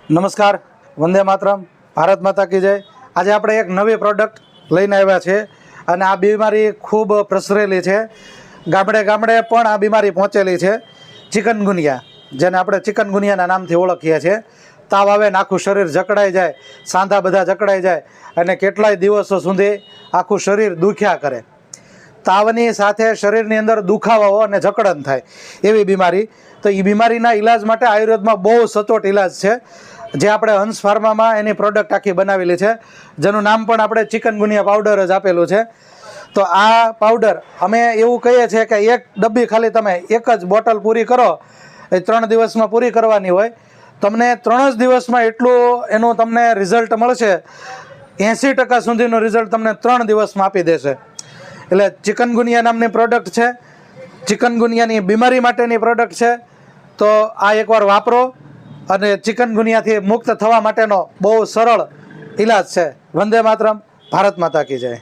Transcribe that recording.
નમસ્કાર, વંદે માતરમ, ભારત માતા કી જય। આજે આપણે એક નવી પ્રોડક્ટ લઈને આવ્યા છે અને આ બીમારી ખૂબ પ્રસરેલી છે। ગામડે ગામડે પણ આ બીમારી પહોંચેલી છે। ચિકનગુનિયા, જેને આપણે ચિકનગુનિયાના નામથી ઓળખીએ છીએ। તાવ આવે ને આખું શરીર જકડાઈ જાય, સાંધા બધા જકડાઈ જાય અને કેટલાય દિવસો સુધી આખું શરીર દુખ્યા કરે। તાવની સાથે શરીરની અંદર દુખાવો અને જકડન થાય એવી બીમારી। તો એ બીમારીના ઈલાજ માટે આયુર્વેદમાં બહુ સચોટ ઈલાજ છે, જે આપણે હંસ ફાર્મામાં એની પ્રોડક્ટ આખી બનાવેલી છે, જેનું નામ પણ આપણે ચિકનગુનિયા પાવડર જ આપેલું છે। તો આ પાવડર અમે એવું કહીએ છીએ કે એક ડબ્બી ખાલી તમે એક જ બોટલ પૂરી કરો, એ 3 દિવસમાં પૂરી કરવાની હોય। તમને 3 જ દિવસમાં એટલું એનું તમને રિઝલ્ટ મળશે, 80% સુધીનું રિઝલ્ટ તમને 3 દિવસમાં આપી દેશે। એટલે ચિકનગુનિયા નામની પ્રોડક્ટ છે, ચિકનગુનિયાની બીમારી માટેની પ્રોડક્ટ છે। તો આ એકવાર વાપરો અને ચિકનગુનિયાથી મુક્ત થવા માટેનો બહુ સરળ ઈલાજ છે। વંદે માતરમ, ભારત માતા કી જય।